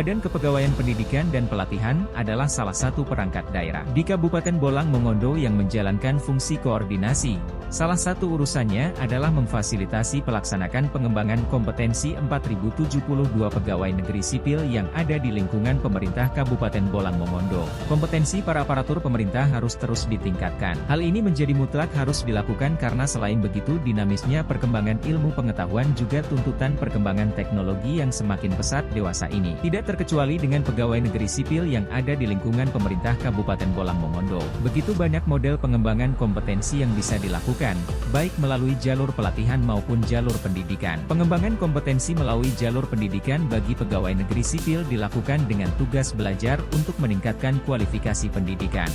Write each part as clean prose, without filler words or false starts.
Badan Kepegawaian Pendidikan dan Pelatihan adalah salah satu perangkat daerah di Kabupaten Bolang Mongondo yang menjalankan fungsi koordinasi. Salah satu urusannya adalah memfasilitasi pelaksanakan pengembangan kompetensi 4.072 pegawai negeri sipil yang ada di lingkungan pemerintah Kabupaten Bolang Mongondo. Kompetensi para aparatur pemerintah harus terus ditingkatkan. Hal ini menjadi mutlak harus dilakukan karena selain begitu dinamisnya perkembangan ilmu pengetahuan juga tuntutan perkembangan teknologi yang semakin pesat dewasa ini. Tidak terkecuali dengan pegawai negeri sipil yang ada di lingkungan pemerintah Kabupaten Bolang Mongondo. Begitu banyak model pengembangan kompetensi yang bisa dilakukan, baik melalui jalur pelatihan maupun jalur pendidikan. Pengembangan kompetensi melalui jalur pendidikan bagi pegawai negeri sipil dilakukan dengan tugas belajar untuk meningkatkan kualifikasi pendidikan.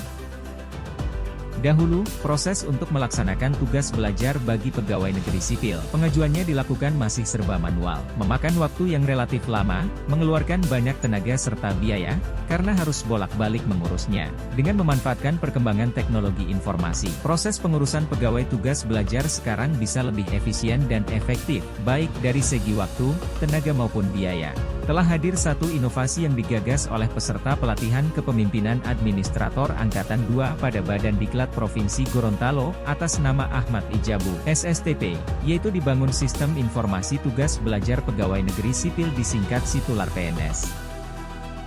Dahulu, proses untuk melaksanakan tugas belajar bagi pegawai negeri sipil, pengajuannya dilakukan masih serba manual, memakan waktu yang relatif lama, mengeluarkan banyak tenaga serta biaya, karena harus bolak-balik mengurusnya. Dengan memanfaatkan perkembangan teknologi informasi, proses pengurusan pegawai tugas belajar sekarang bisa lebih efisien dan efektif, baik dari segi waktu, tenaga maupun biaya. Telah hadir satu inovasi yang digagas oleh peserta pelatihan kepemimpinan administrator Angkatan 2 pada Badan Diklat Provinsi Gorontalo, atas nama Ahmad Ijabu, SSTP, yaitu dibangun sistem informasi tugas belajar pegawai negeri sipil disingkat Sitular PNS.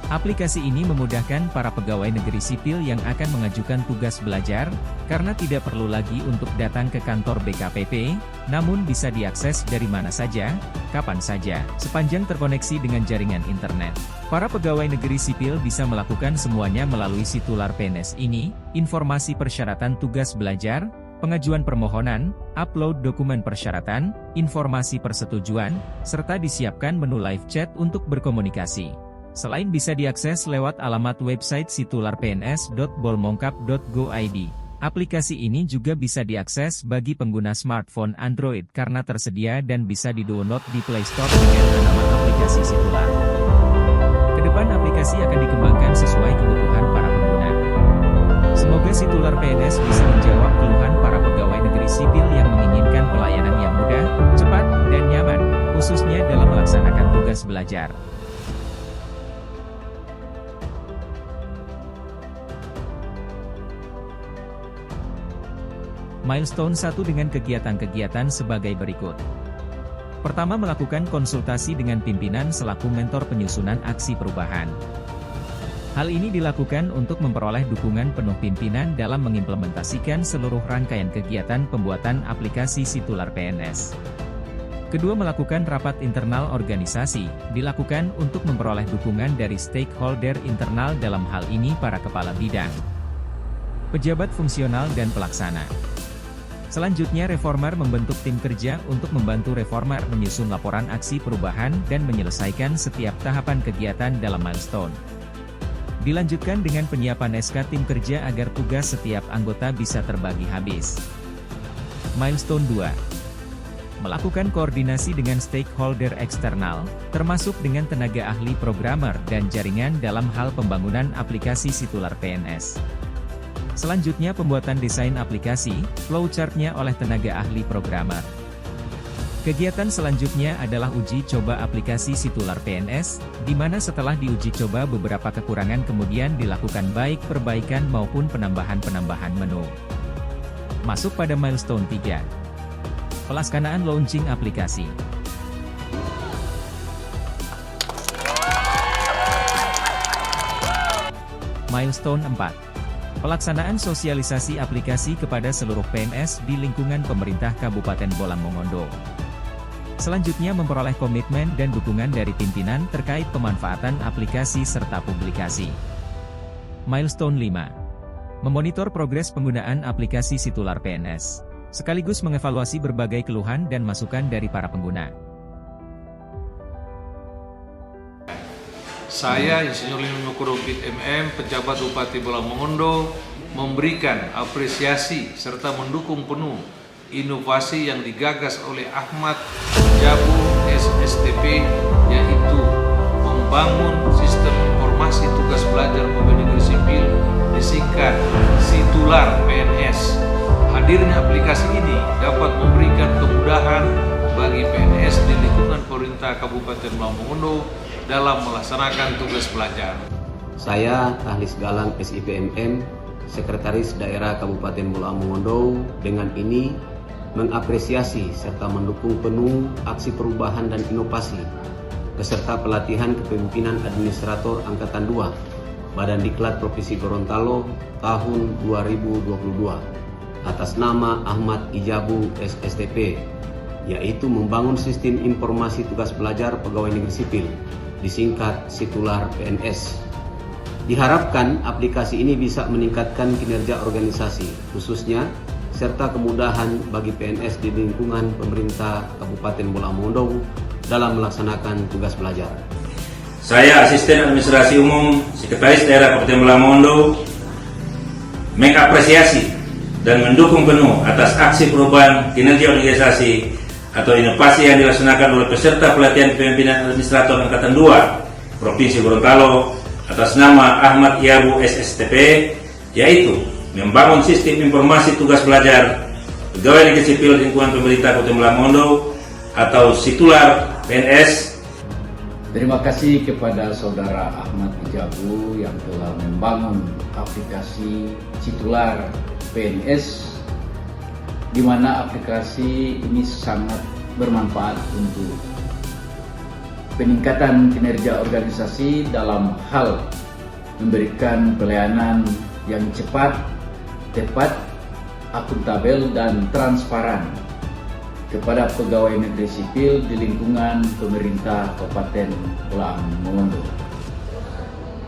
Aplikasi ini memudahkan para pegawai negeri sipil yang akan mengajukan tugas belajar, karena tidak perlu lagi untuk datang ke kantor BKPP, namun bisa diakses dari mana saja, kapan saja, sepanjang terkoneksi dengan jaringan internet. Para pegawai negeri sipil bisa melakukan semuanya melalui Sitular PNS ini, informasi persyaratan tugas belajar, pengajuan permohonan, upload dokumen persyaratan, informasi persetujuan, serta disiapkan menu live chat untuk berkomunikasi. Selain bisa diakses lewat alamat website sitularpns.bolmongkap.go.id, aplikasi ini juga bisa diakses bagi pengguna smartphone Android karena tersedia dan bisa di-download di Play Store dengan nama aplikasi Sitular. Kedepan aplikasi akan dikembangkan sesuai kebutuhan para pengguna. Semoga Sitular PNS bisa menjawab keluhan para pegawai negeri sipil yang menginginkan pelayanan yang mudah, cepat, dan nyaman, khususnya dalam melaksanakan tugas belajar. Milestone 1 dengan kegiatan-kegiatan sebagai berikut. Pertama, melakukan konsultasi dengan pimpinan selaku mentor penyusunan aksi perubahan. Hal ini dilakukan untuk memperoleh dukungan penuh pimpinan dalam mengimplementasikan seluruh rangkaian kegiatan pembuatan aplikasi Sitular PNS. Kedua, melakukan rapat internal organisasi, dilakukan untuk memperoleh dukungan dari stakeholder internal dalam hal ini para kepala bidang, pejabat fungsional dan pelaksana. Selanjutnya, reformer membentuk tim kerja untuk membantu reformer menyusun laporan aksi perubahan dan menyelesaikan setiap tahapan kegiatan dalam milestone. Dilanjutkan dengan penyiapan SK tim kerja agar tugas setiap anggota bisa terbagi habis. Milestone 2. Melakukan koordinasi dengan stakeholder eksternal, termasuk dengan tenaga ahli programmer dan jaringan dalam hal pembangunan aplikasi Sitular PNS. Selanjutnya, pembuatan desain aplikasi, flowchart-nya oleh tenaga ahli programmer. Kegiatan selanjutnya adalah uji coba aplikasi Sitular PNS, di mana setelah diuji coba beberapa kekurangan kemudian dilakukan baik perbaikan maupun penambahan menu. Masuk pada milestone 3. Pelaksanaan launching aplikasi. Milestone 4. Pelaksanaan sosialisasi aplikasi kepada seluruh PNS di lingkungan pemerintah Kabupaten Bolang Mongondo. Selanjutnya, memperoleh komitmen dan dukungan dari pimpinan terkait pemanfaatan aplikasi serta publikasi. Milestone 5. Memonitor progres penggunaan aplikasi Sitular PNS, sekaligus mengevaluasi berbagai keluhan dan masukan dari para pengguna. Saya, Insinyur Lino Nukurupit MM, pejabat Bupati Bolang Mongondo, memberikan apresiasi serta mendukung penuh inovasi yang digagas oleh Ahmad Ijabu SSTP, yaitu membangun sistem informasi tugas belajar pegawai negeri sipil disingkat Sitular PNS. Hadirnya aplikasi ini dapat memberikan kemudahan bagi PNS di lingkungan pemerintah Kabupaten Bolang Mongondo dalam melaksanakan tugas belajar. Saya Tahlis Galang SIPMM, Sekretaris Daerah Kabupaten Bolaang Mongondo, dengan ini mengapresiasi serta mendukung penuh aksi perubahan dan inovasi beserta pelatihan kepemimpinan administrator Angkatan 2 Badan Diklat Provinsi Gorontalo tahun 2022 atas nama Ahmad Ijabu SSTP, yaitu membangun sistem informasi tugas belajar pegawai negeri sipil, disingkat Sitular PNS. Diharapkan aplikasi ini bisa meningkatkan kinerja organisasi khususnya serta kemudahan bagi PNS di lingkungan pemerintah Kabupaten Bolaang Mongondo dalam melaksanakan tugas belajar. Saya Asisten Administrasi Umum Sekretaris Daerah Kabupaten Bolaang Mongondo mengapresiasi dan mendukung penuh atas aksi perubahan kinerja organisasi atau inovasi yang dilaksanakan oleh peserta pelatihan kepemimpinan administrator Angkatan 2 Provinsi Gorontalo atas nama Ahmad Ijabu SSTP, yaitu membangun sistem informasi tugas belajar pegawai negeri sipil lingkungan pemerintah Kabupaten Bolaang Mongondo atau Sitular PNS. Terima kasih kepada Saudara Ahmad Ijabu yang telah membangun aplikasi Sitular PNS, di mana aplikasi ini sangat bermanfaat untuk peningkatan kinerja organisasi dalam hal memberikan pelayanan yang cepat, tepat, akuntabel, dan transparan kepada pegawai negeri sipil di lingkungan pemerintah Kabupaten Bolaang Mongondo.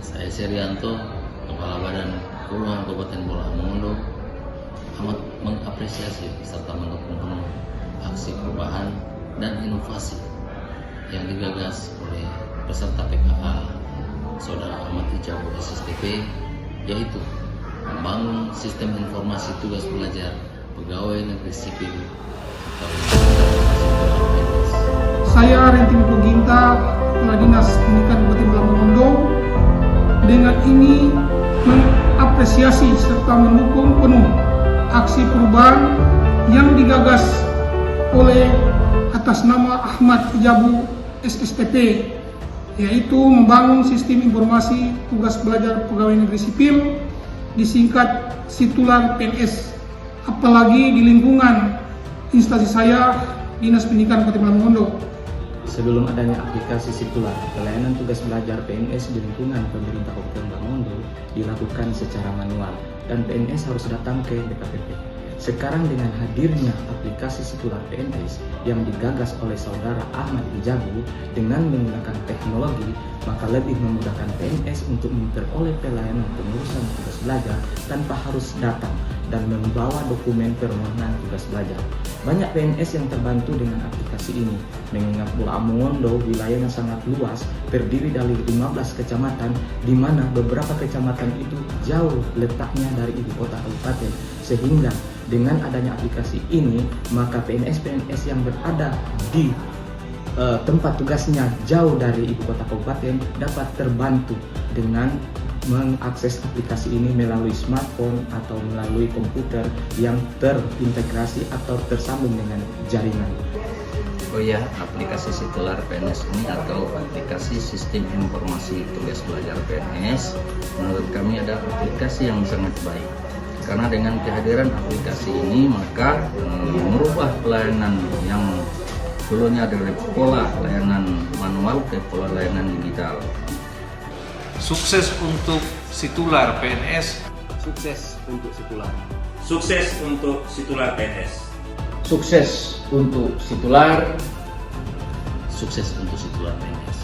Saya Serianto, Kepala Badan Keuangan Kabupaten Bolaang Mongondo, amat mengapresiasi serta mendukung penuh aksi perubahan dan inovasi yang digagas oleh peserta PKA Saudara Ahmad Ijabu SSTP, yaitu membangun sistem informasi tugas belajar pegawai negeri sipil atau Saya Renting Puginta, Kepala Dinas Pendidikan Kabupaten Bolaang Mongondo, dengan ini mengapresiasi serta mendukung penuh aksi perubahan yang digagas oleh atas nama Ahmad Ijabu SSTP, yaitu membangun sistem informasi tugas belajar pegawai negeri sipil, disingkat Sitular PNS, apalagi di lingkungan instansi saya, Dinas Pendidikan Kabupaten Bolaang Mongondo. Sebelum adanya aplikasi Sitular, pelayanan tugas belajar PNS di lingkungan pemerintah Kabupaten Bolaang Mongondo dilakukan secara manual dan PNS harus datang ke DKPP. Sekarang dengan hadirnya aplikasi Sitular PNS yang digagas oleh Saudara Ahmad Ijabu dengan menggunakan teknologi, maka lebih memudahkan PNS untuk memperoleh pelayanan pengurusan tugas belajar tanpa harus datang dan membawa dokumen permohonan tugas belajar. Banyak PNS yang terbantu dengan aplikasi ini, mengingat Bolaang Mongondo wilayahnya sangat luas, terdiri dari 15 kecamatan, di mana beberapa kecamatan itu jauh letaknya dari ibu kota kabupaten, sehingga dengan adanya aplikasi ini, maka PNS-PNS yang berada di tempat tugasnya jauh dari ibu kota kabupaten dapat terbantu dengan mengakses aplikasi ini melalui smartphone atau melalui komputer yang terintegrasi atau tersambung dengan jaringan. Oh ya, aplikasi Sitular PNS ini atau aplikasi Sistem Informasi Tugas Belajar PNS, menurut kami ada aplikasi yang sangat baik. Karena dengan kehadiran aplikasi ini maka merubah pelayanan yang dulunya dari pola layanan manual ke pola layanan digital. Sukses untuk Sitular PNS. Sukses untuk Sitular. Sukses untuk Sitular PNS. Sukses untuk Sitular. Sukses untuk Sitular PNS.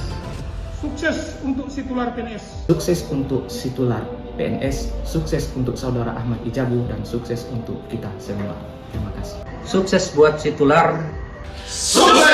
Sukses untuk Sitular PNS. Sukses untuk Sitular PNS, sukses untuk Saudara Ahmad Ijabu, dan sukses untuk kita semua. Terima kasih. Sukses buat Sitular. Sukses!